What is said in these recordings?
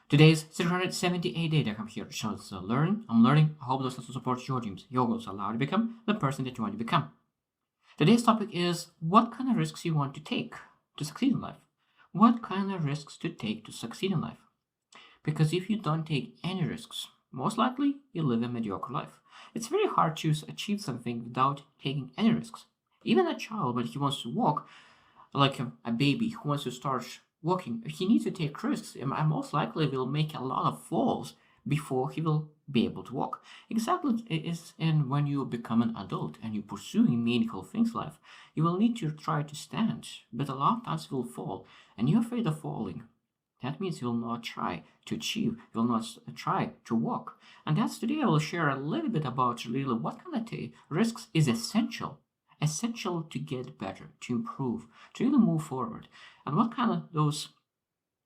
Today's 678 data come here to show us learning. I'm learning. I hope those to support your dreams. Your goals allow you to become the person that you want to become. Today's topic is what kind of risks you want to take to succeed in life. What kind of risks to take to succeed in life? Because if you don't take any risks, most likely you live a mediocre life. It's very hard to achieve something without taking any risks. Even a child, when he wants to walk, like a baby who wants to start walking, he needs to take risks and most likely will make a lot of falls before he will be able to walk. Exactly it is, and when you become an adult and you're pursuing meaningful things in life, you will need to try to stand, but a lot of times you will fall, and you're afraid of falling. That means you will not try to achieve, you will not try to walk. And that's today I will share a little bit about really what kind of risks is essential to get better, to improve, to really move forward. And what kind of those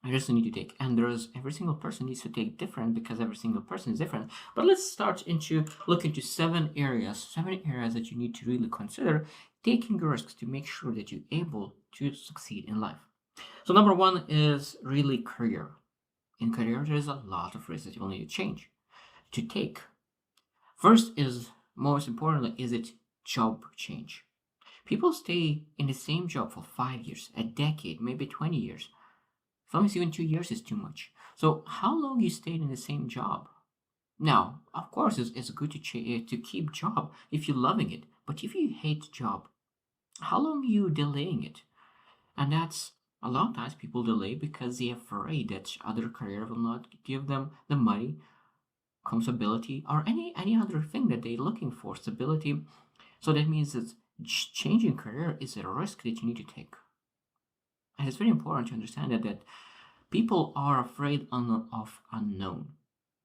risks you need to take. And there's every single person needs to take different because every single person is different. But let's start into look into seven areas that you need to really consider taking risks to make sure that you're able to succeed in life. So number one is really career. In career, there's a lot of risks that you will need to take. First is most importantly is it job change. People stay in the same job for 5 years, a decade, maybe 20 years. Sometimes even 2 years is too much. So how long you stayed in the same job? Now, of course, it's good to keep job if you're loving it. But if you hate job, how long you delaying it? And that's a lot of times people delay because they're afraid that other career will not give them the money, comfortability, or any other thing that they're looking for, stability. So that means that changing career is a risk that you need to take. And it's very important to understand that people are afraid of unknown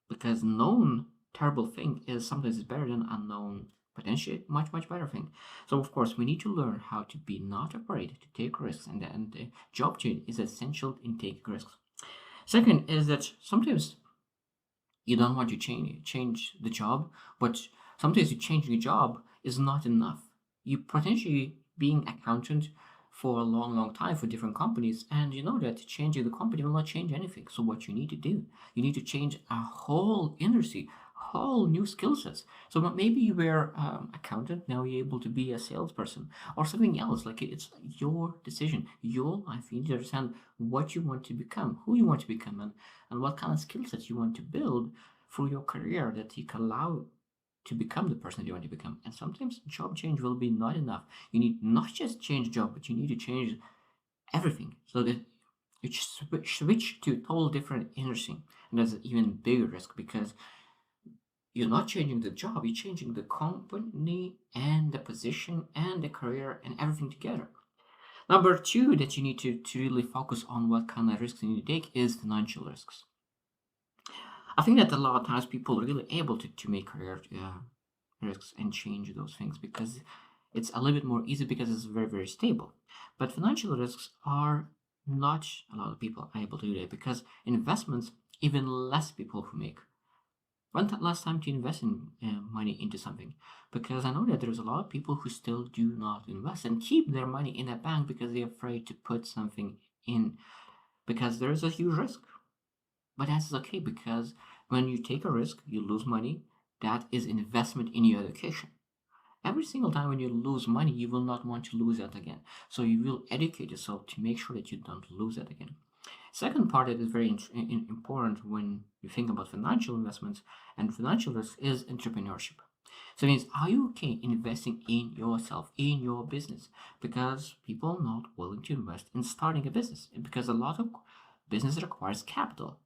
because known terrible thing is sometimes better than unknown potentially much better thing. So of course we need to learn how to be not afraid to take risks, and the job change is essential in taking risks. Second is that sometimes you don't want to change the job, but sometimes you changing a job is not enough. You potentially being accountant for a long time for different companies, and you know that changing the company will not change anything. So what you need to do, you need to change a whole industry, whole new skill sets. So maybe you were accountant, now you're able to be a salesperson or something else. Like it's your decision, your life. You need to understand what you want to become, who you want to become, and what kind of skill sets you want to build through your career that you can allow to become the person you want to become. And sometimes job change will be not enough. You need not just change job, but you need to change everything so that you switch to total different industry. And that's an even bigger risk because you're not changing the job, you're changing the company and the position and the career and everything together. Number two that you need to really focus on what kind of risks you need to take is financial risks. I think that a lot of times people are really able to make career risks and change those things because it's a little bit more easy because it's very stable. But financial risks are not a lot of people are able to do that because investments, even less people who make. When last time to invest in money into something? Because I know that there's a lot of people who still do not invest and keep their money in a bank because they're afraid to put something in because there's a huge risk. But that's okay because when you take a risk, you lose money. That is investment in your education. Every single time when you lose money, you will not want to lose that again. So you will educate yourself to make sure that you don't lose that again. Second part that is very important when you think about financial investments and financial risk is entrepreneurship. So it means are you okay investing in yourself, in your business? Because people are not willing to invest in starting a business because a lot of business requires capital.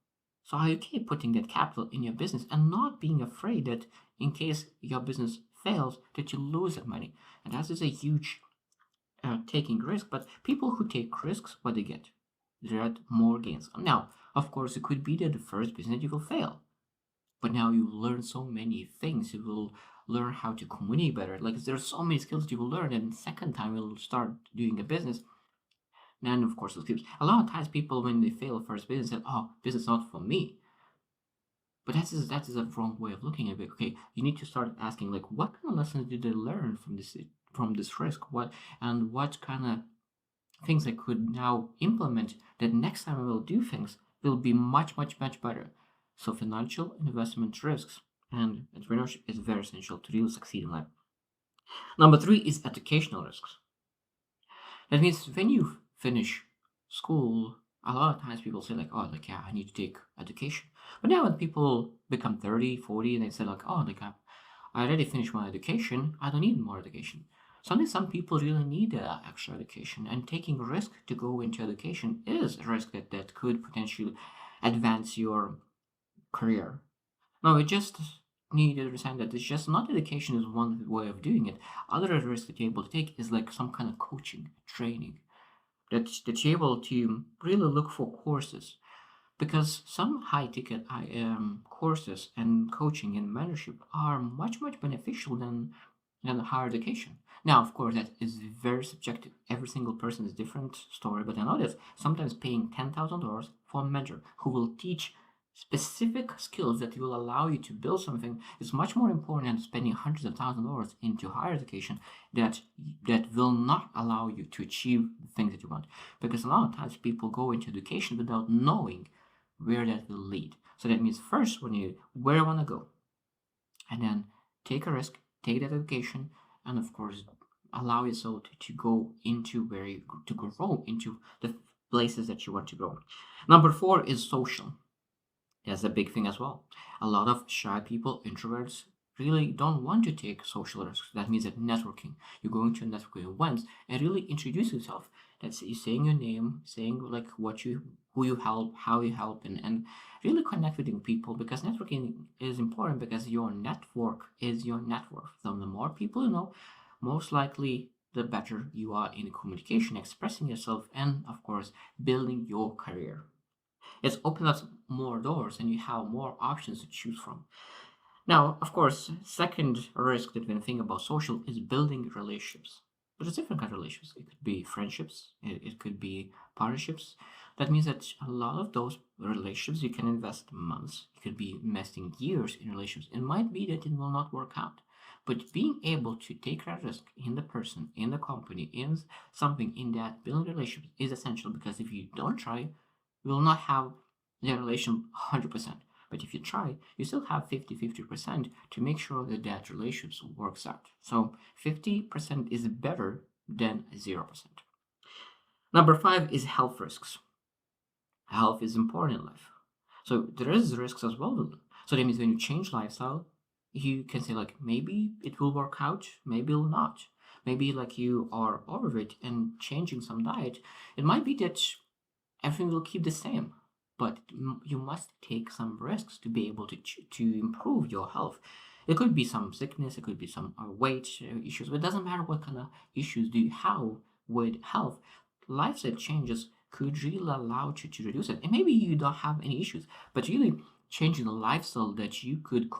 So are you okay putting that capital in your business and not being afraid that in case your business fails that you lose that money? And that is a huge taking risk. But people who take risks, what they get? They get more gains. Now, of course, it could be that the first business you will fail, but now you learn so many things. You will learn how to communicate better. Like there's so many skills that you will learn, and second time you'll start doing a business. And of course, the skills. A lot of times, people when they fail first business say, "Oh, business is not for me." But that is a wrong way of looking at it. Okay, you need to start asking like, what kind of lessons did they learn from this risk? What kind of things I could now implement that next time I will do things will be much better. So financial investment risks and entrepreneurship is very essential to really succeed in life. Number three is educational risks. That means when you finish school, a lot of times people say like, oh, like, yeah, I need to take education. But now when people become 30, 40, and they say like, oh, like, I already finished my education, I don't need more education. Sometimes some people really need extra education, and taking a risk to go into education is a risk that could potentially advance your career. No, we just need to understand that it's just not education is one way of doing it. Other risks that you're able to take is like some kind of coaching, training, that you're able to really look for courses because some high ticket courses and coaching and mentorship are much beneficial than higher education. Now, of course, that is very subjective. Every single person is different story, but I know that sometimes paying $10,000 for a mentor who will teach specific skills that will allow you to build something is much more important than spending hundreds of thousands of dollars into higher education that will not allow you to achieve the things that you want. Because a lot of times people go into education without knowing where that will lead. So that means first when you where I want to go, and then take a risk, take that education, and of course allow yourself to go into where you to grow into the places that you want to go. Number four is social. That's a big thing as well. A lot of shy people, introverts, really don't want to take social risks. That means that networking. You're going to networking events and really introduce yourself. That's you saying your name, saying like who you help, how you help, and really connect with people because networking is important because your network is your network. So the more people you know, most likely the better you are in communication, expressing yourself, and of course building your career. It's opened up more doors and you have more options to choose from. Now, of course, second risk that when think about social is building relationships. But there's different kind of relationships. It could be friendships, it could be partnerships. That means that a lot of those relationships you can invest months. You could be investing years in relationships. It might be that it will not work out. But being able to take that risk in the person, in the company, in something in that building relationships is essential because if you don't try, you will not have the relation 100%. But if you try, you still have 50-50% to make sure that that relationship works out. So 50% is better than 0%. Number five is health risks. Health is important in life. So there is risks as well. So that means when you change lifestyle, you can say like maybe it will work out, maybe it will not. Maybe like you are overweight and changing some diet, it might be that everything will keep the same, but you must take some risks to be able to improve your health. It could be some sickness, it could be some weight issues, but it doesn't matter what kind of issues do you have with health. Lifestyle changes could really allow you to reduce it. And maybe you don't have any issues, but really changing the lifestyle that you could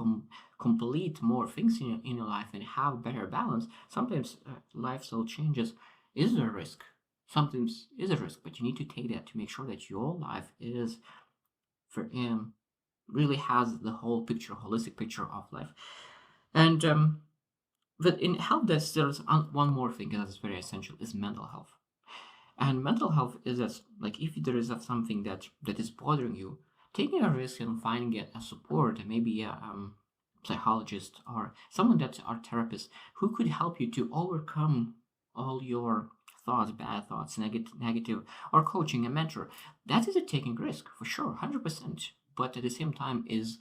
complete more things in your life and have better balance. Sometimes lifestyle changes is a risk, sometimes is a risk, but you need to take that to make sure that your life is for really has the whole picture, holistic picture of life. And but in health, there's one more thing that's very essential is mental health. And mental health is that like if there is something that is bothering you, taking a risk and finding a support, and maybe a psychologist or someone that's our therapist who could help you to overcome all your thoughts, bad thoughts, negative, or coaching a mentor. That is a taking risk for sure, 100%. But at the same time, is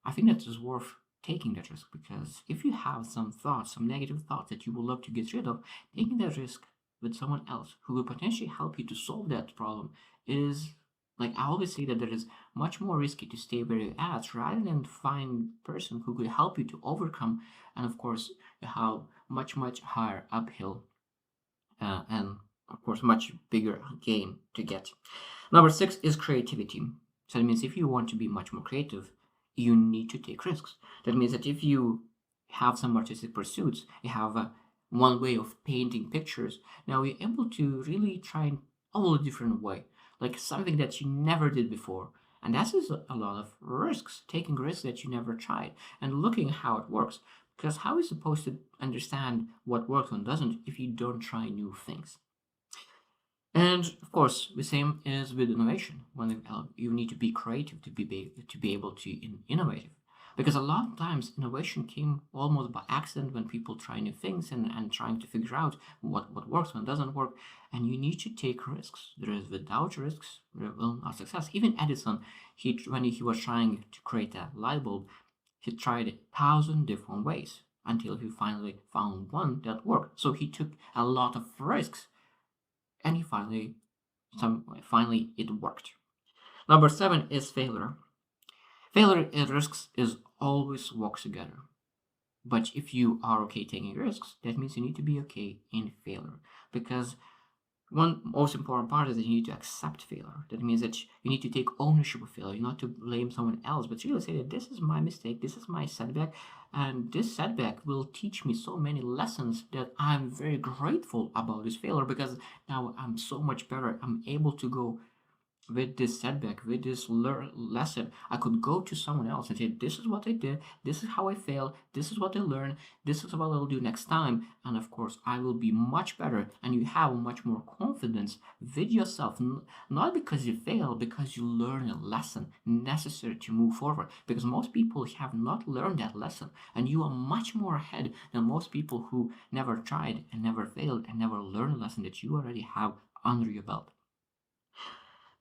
I think that is worth taking that risk because if you have some thoughts, some negative thoughts that you would love to get rid of, taking that risk with someone else who will potentially help you to solve that problem is like I always say that there is much more risky to stay where you're at rather than find a person who could help you to overcome and of course you have much higher uphill and of course much bigger gain to get. Number six is creativity. So that means if you want to be much more creative, you need to take risks. That means that if you have some artistic pursuits, you have one way of painting pictures. Now you're able to really try in all a different way, like something that you never did before. And that is a lot of risks, taking risks that you never tried and looking how it works. Because how are you supposed to understand what works and doesn't if you don't try new things? And of course, the same is with innovation. When you need to be creative to be able to innovate, because a lot of times innovation came almost by accident when people try new things and trying to figure out what works, what doesn't work, and you need to take risks. There is without risks, there will not success. Even Edison, when he was trying to create a light bulb, he tried 1,000 different ways until he finally found one that worked. So he took a lot of risks and finally it worked. Number 7 is failure. Failure and risks is always walks together. But if you are okay taking risks, that means you need to be okay in failure. Because one most important part is that you need to accept failure. That means that you need to take ownership of failure, not to blame someone else, but really say that this is my mistake, this is my setback, and this setback will teach me so many lessons that I'm very grateful about this failure, because now I'm so much better. I'm able to go with this setback, with this lesson. I could go to someone else and say, this is what I did, this is how I failed, this is what I learned, this is what I'll do next time. And of course, I will be much better. And you have much more confidence with yourself, not because you failed, because you learn a lesson necessary to move forward. Because most people have not learned that lesson, and you are much more ahead than most people who never tried and never failed and never learned a lesson that you already have under your belt.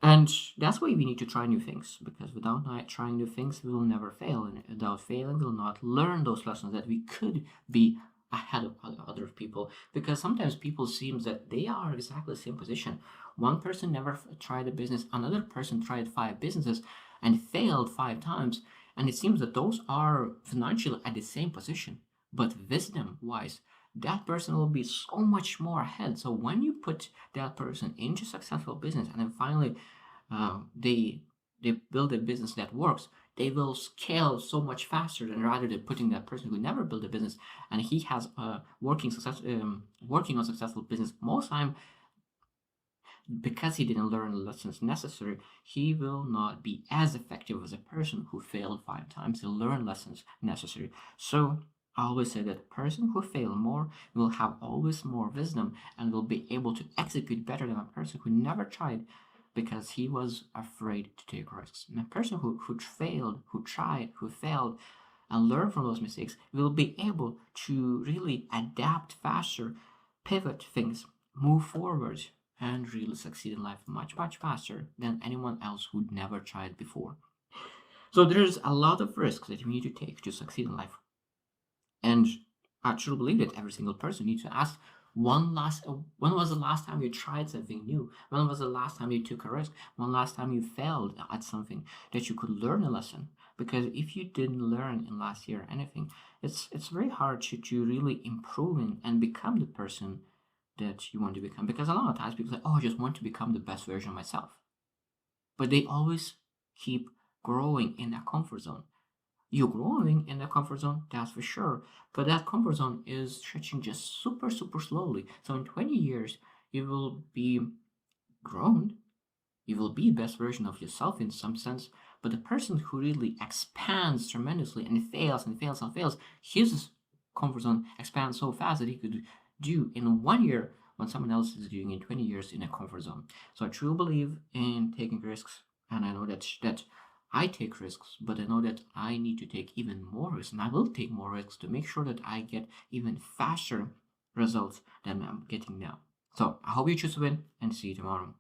And that's why we need to try new things, because without trying new things, we will never fail. And without failing, we will not learn those lessons that we could be ahead of other people. Because sometimes people seems that they are exactly the same position. One person never tried a business, another person tried 5 businesses and failed 5 times. And it seems that those are financially at the same position. But wisdom wise, that person will be so much more ahead. So when you put that person into successful business and then finally they build a business that works, they will scale so much faster than rather than putting that person who never built a business and he has working on successful business most time. Because he didn't learn the lessons necessary, he will not be as effective as a person who failed 5 times to learn lessons necessary. So I always say that a person who failed more will have always more wisdom and will be able to execute better than a person who never tried because he was afraid to take risks. And a person who failed, who tried, who failed, and learned from those mistakes will be able to really adapt faster, pivot things, move forward, and really succeed in life much, much faster than anyone else who'd never tried before. So there's a lot of risks that you need to take to succeed in life. And I truly believe that every single person needs to ask when was the last time you tried something new? When was the last time you took a risk? When last time you failed at something that you could learn a lesson? Because if you didn't learn in last year anything, it's very hard to really improve and become the person that you want to become. Because a lot of times people say, oh, I just want to become the best version of myself. But they always keep growing in their comfort zone. You're growing in the comfort zone, that's for sure. But that comfort zone is stretching just super, super slowly. So in 20 years, you will be grown. You will be the best version of yourself in some sense. But the person who really expands tremendously and fails and fails and fails, his comfort zone expands so fast that he could do in 1 year when someone else is doing in 20 years in a comfort zone. So I truly believe in taking risks. And I know that I take risks, but I know that I need to take even more risks, and I will take more risks to make sure that I get even faster results than I'm getting now. So I hope you choose to win, and see you tomorrow.